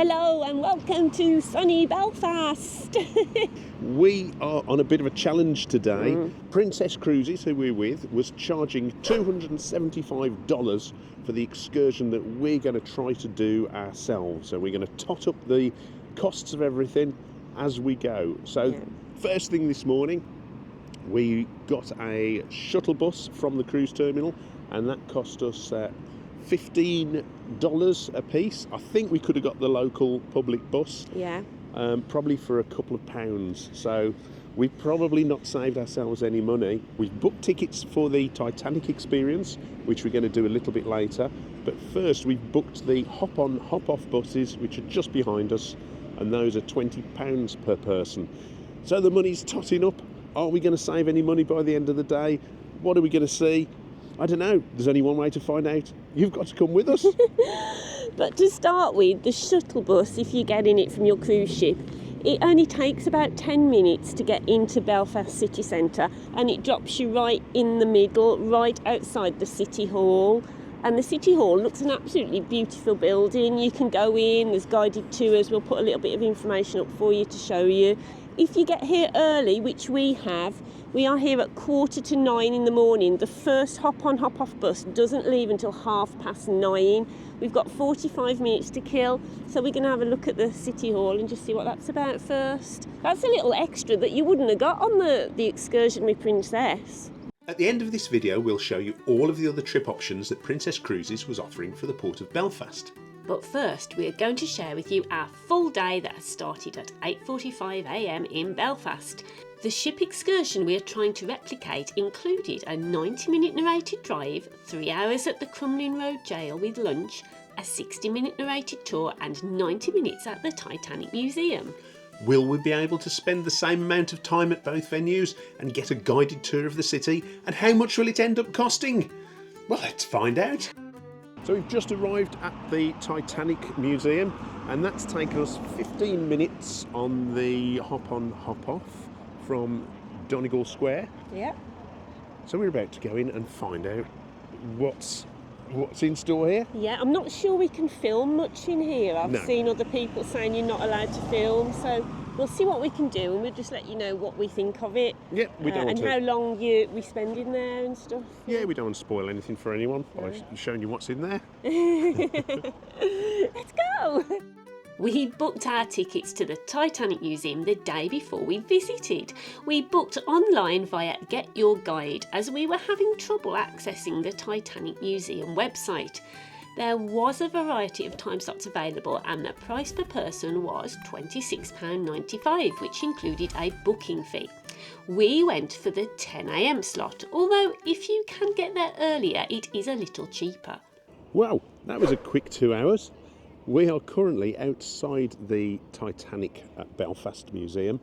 Hello and welcome to sunny Belfast. We are on a bit of a challenge today. Princess Cruises, who we're with, was charging $275 for the excursion that we're going to try to do ourselves. So we're going to tot up the costs of everything as we go. So first thing this morning, we got a shuttle bus from the cruise terminal, and that cost us $15 a piece. I think we could have got the local public bus. Yeah. Probably for a couple of pounds. So we've probably not saved ourselves any money. We've booked tickets for the Titanic experience, which we're going to do a little bit later. But first we've booked the hop-on, hop-off buses, which are just behind us, and those are £20 per person. So the money's totting up. Are we going to save any money by the end of the day? What are we going to see? I don't know. There's only one way to find out. You've got to come with us. But to start with, the shuttle bus, if you're getting it from your cruise ship, it only takes about 10 minutes to get into Belfast city centre, and it drops you right in the middle, right outside the City Hall. And the City Hall looks an absolutely beautiful building. You can go in, there's guided tours. We'll put a little bit of information up for you to show you. If you get here early, which we have, we are here at 8:45 in the morning. The first hop-on, hop-off bus doesn't leave until 9:30. We've got 45 minutes to kill, so we're going to have a look at the City Hall and just see what that's about first. That's a little extra that you wouldn't have got on the excursion with Princess. At the end of this video, we'll show you all of the other trip options that Princess Cruises was offering for the Port of Belfast. But first, we are going to share with you our full day that has started at 8:45 a.m. in Belfast. The ship excursion we are trying to replicate included a 90-minute narrated drive, 3 hours at the Crumlin Road Gaol with lunch, a 60-minute narrated tour and 90 minutes at the Titanic Museum. Will we be able to spend the same amount of time at both venues and get a guided tour of the city? And how much will it end up costing? Well, let's find out. So we've just arrived at the Titanic Museum, and that's taken us 15 minutes on the hop-on, hop-off from Donegal Square. Yeah. So we're about to go in and find out what's in store here. Yeah, I'm not sure we can film much in here. I've seen other people saying you're not allowed to film, so we'll see what we can do, and we'll just let you know what we think of it. Yeah, we don't want and how long we spend in there and stuff. Yeah, we don't want to spoil anything for anyone by showing you what's in there. Let's go! We booked our tickets to the Titanic Museum the day before we visited. We booked online via Get Your Guide as we were having trouble accessing the Titanic Museum website. There was a variety of time slots available, and the price per person was £26.95, which included a booking fee. We went for the 10 a.m. slot, although if you can get there earlier, it is a little cheaper. Well, that was a quick 2 hours. We are currently outside the Titanic at Belfast Museum,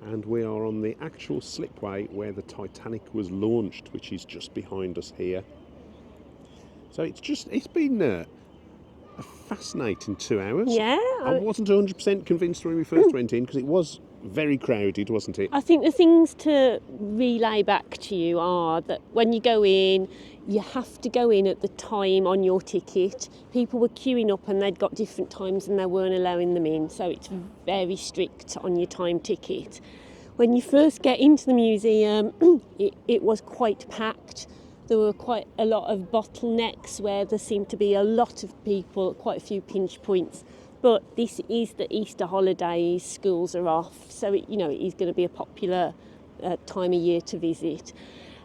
and we are on the actual slipway where the Titanic was launched, which is just behind us here. So it's been a fascinating 2 hours. Yeah. I wasn't 100% convinced when we first went in, because it was very crowded, wasn't it? I think the things to relay back to you are that when you go in, you have to go in at the time on your ticket. People were queuing up and they'd got different times and they weren't allowing them in, so it's very strict on your time ticket. When you first get into the museum, it was quite packed. There were quite a lot of bottlenecks where there seemed to be a lot of people, quite a few pinch points. But this is the Easter holidays, schools are off, so it is going to be a popular time of year to visit.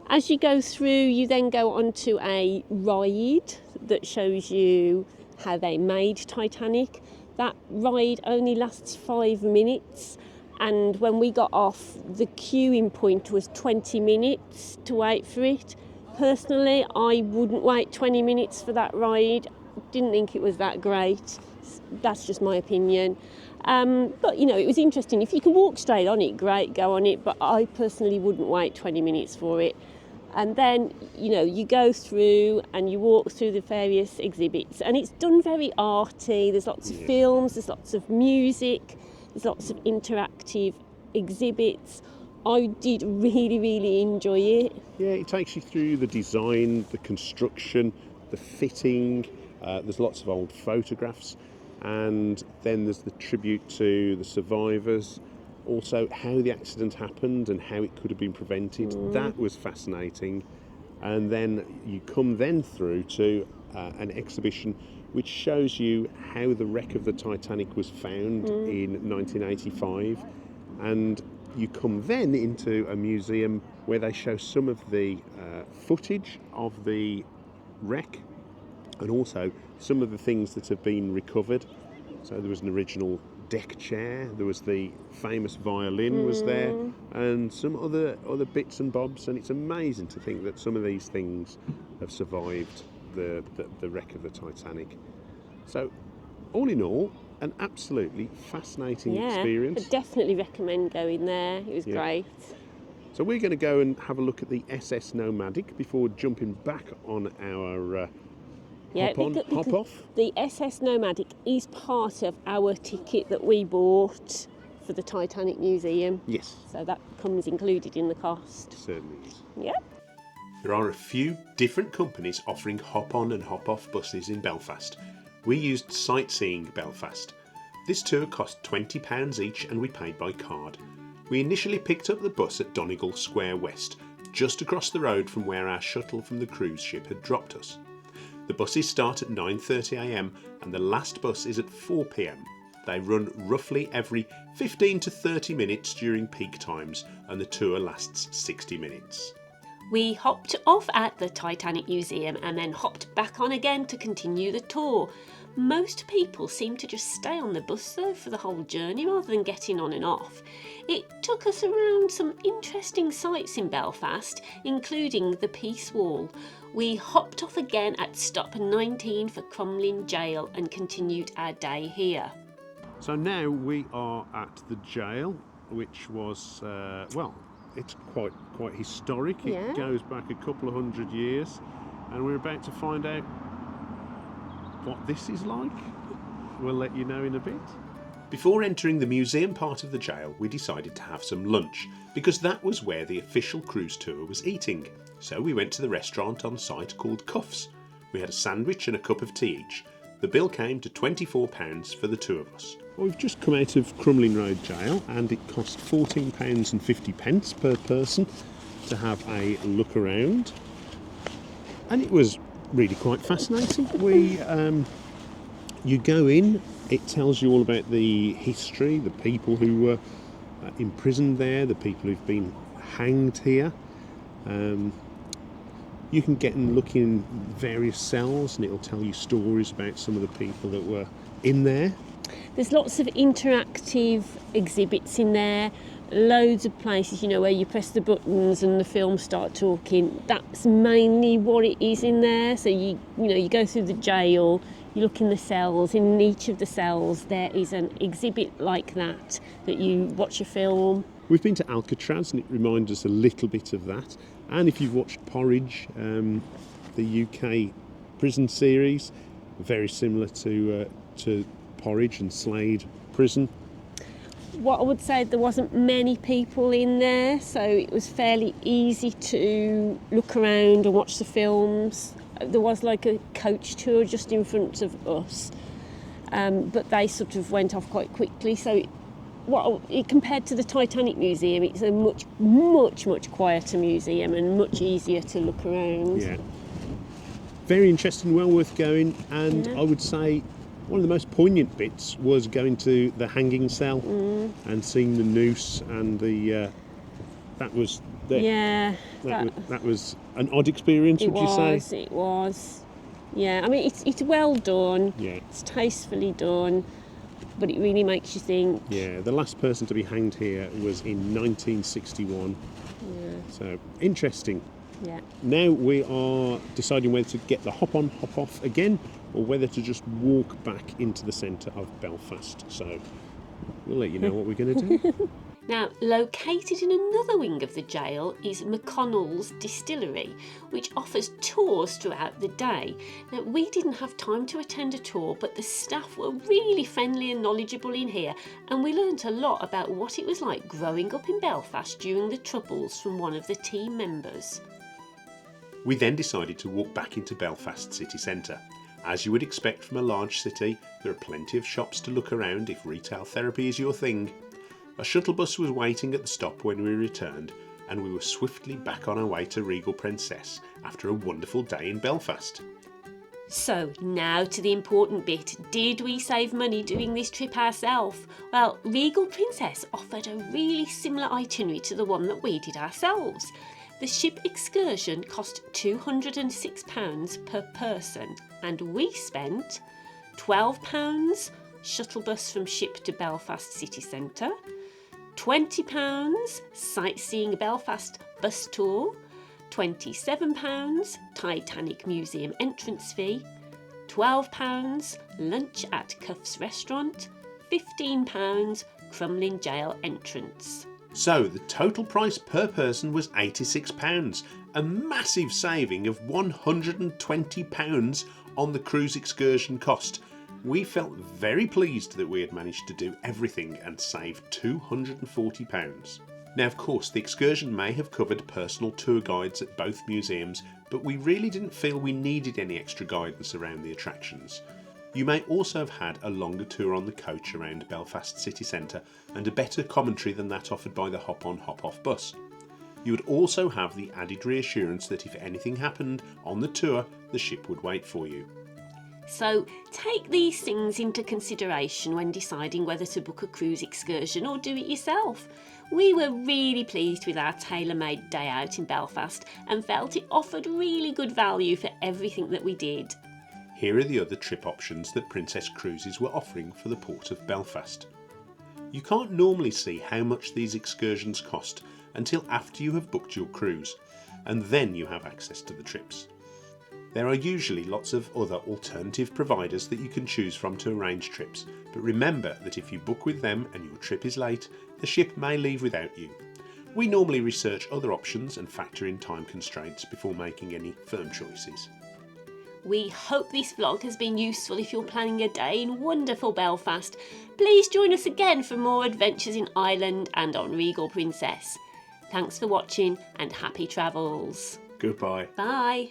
As you go through, you then go onto a ride that shows you how they made Titanic. That ride only lasts 5 minutes, and when we got off, the queuing point was 20 minutes to wait for it. Personally, I wouldn't wait 20 minutes for that ride. Didn't think it was that great. That's just my opinion. But it was interesting. If you can walk straight on it, great, go on it. But I personally wouldn't wait 20 minutes for it. And then, you go through and you walk through the various exhibits. And it's done very arty. There's lots of films, there's lots of music, there's lots of interactive exhibits. I did really, really enjoy it. Yeah, it takes you through the design, the construction, the fitting. There's lots of old photographs. and then there's the tribute to the survivors, also how the accident happened and how it could have been prevented. That was fascinating. And then you come then through to an exhibition which shows you how the wreck of the Titanic was found in 1985, and you come then into a museum where they show some of the footage of the wreck and also some of the things that have been recovered. So there was an original deck chair, there was the famous violin was there, and some other bits and bobs, and it's amazing to think that some of these things have survived the wreck of the Titanic. So all in all, an absolutely fascinating experience. I definitely recommend going there. It was great. So we're going to go and have a look at the SS Nomadic before jumping back on our hop off. The SS Nomadic is part of our ticket that we bought for the Titanic Museum. Yes. So that comes included in the cost. Certainly is. Yeah. There are a few different companies offering hop-on and hop-off buses in Belfast. We used Sightseeing Belfast. This tour cost £20 each and we paid by card. We initially picked up the bus at Donegal Square West, just across the road from where our shuttle from the cruise ship had dropped us. The buses start at 9:30 a.m. and the last bus is at 4 p.m. They run roughly every 15 to 30 minutes during peak times, and the tour lasts 60 minutes. We hopped off at the Titanic Museum and then hopped back on again to continue the tour. Most people seem to just stay on the bus though for the whole journey rather than getting on and off. It took us around some interesting sights in Belfast, including the Peace Wall. We hopped off again at stop 19 for Crumlin Gaol and continued our day here. So now we are at the jail, which was, it's quite historic. It goes back a couple of hundred years, and we're about to find out what this is like. We'll let you know in a bit. Before entering the museum part of the jail, we decided to have some lunch, because that was where the official cruise tour was eating. So we went to the restaurant on site called Cuffs. We had a sandwich and a cup of tea each. The bill came to £24 for the two of us. Well, we've just come out of Crumlin Road Gaol, and it cost £14.50 per person to have a look around. And it was really quite fascinating. You go in, it tells you all about the history, the people who were imprisoned there, the people who've been hanged here. You can get and look in various cells, and it'll tell you stories about some of the people that were in there. There's lots of interactive exhibits in there, loads of places, where you press the buttons and the films start talking. That's mainly what it is in there. So you go through the jail, you look in the cells. In each of the cells there is an exhibit like that you watch a film. We've been to Alcatraz, and it reminds us a little bit of that. And if you've watched Porridge, the UK prison series, very similar to Porridge and Slade Prison. What I would say, there wasn't many people in there, so it was fairly easy to look around and watch the films. There was like a coach tour just in front of us, but they sort of went off quite quickly. So compared to the Titanic Museum, it's a much, much, much quieter museum and much easier to look around. Yeah. Very interesting, well worth going, and I would say one of the most poignant bits was going to the hanging cell and seeing the noose and that was an odd experience, would you say? It was. Yeah, I mean, it's well done. Yeah. It's tastefully done, but it really makes you think. Yeah, the last person to be hanged here was in 1961. Yeah. So, interesting. Yeah. Now we are deciding whether to get the hop on, hop off again, or whether to just walk back into the centre of Belfast. So we'll let you know what we're going to do. Now, located in another wing of the jail is McConnell's Distillery, which offers tours throughout the day. Now, we didn't have time to attend a tour, but the staff were really friendly and knowledgeable in here, and we learnt a lot about what it was like growing up in Belfast during the Troubles from one of the team members. We then decided to walk back into Belfast city centre. As you would expect from a large city, there are plenty of shops to look around if retail therapy is your thing. A shuttle bus was waiting at the stop when we returned, and we were swiftly back on our way to Regal Princess after a wonderful day in Belfast. So now to the important bit. Did we save money doing this trip ourselves? Well, Regal Princess offered a really similar itinerary to the one that we did ourselves. The ship excursion cost £206 per person, and we spent £12 shuttle bus from ship to Belfast city centre, £20 sightseeing Belfast bus tour, £27 Titanic Museum entrance fee, £12 lunch at Cuff's restaurant, £15 Crumlin Jail entrance. So the total price per person was £86, a massive saving of £120 on the cruise excursion cost. We felt very pleased that we had managed to do everything and save £240. Now, of course, the excursion may have covered personal tour guides at both museums, but we really didn't feel we needed any extra guidance around the attractions. You may also have had a longer tour on the coach around Belfast city centre and a better commentary than that offered by the hop-on hop-off bus. You would also have the added reassurance that if anything happened on the tour, the ship would wait for you. So take these things into consideration when deciding whether to book a cruise excursion or do it yourself. We were really pleased with our tailor-made day out in Belfast and felt it offered really good value for everything that we did. Here are the other trip options that Princess Cruises were offering for the port of Belfast. You can't normally see how much these excursions cost until after you have booked your cruise, and then you have access to the trips. There are usually lots of other alternative providers that you can choose from to arrange trips, but remember that if you book with them and your trip is late, the ship may leave without you. We normally research other options and factor in time constraints before making any firm choices. We hope this vlog has been useful if you're planning a day in wonderful Belfast. Please join us again for more adventures in Ireland and on Regal Princess. Thanks for watching and happy travels. Goodbye. Bye.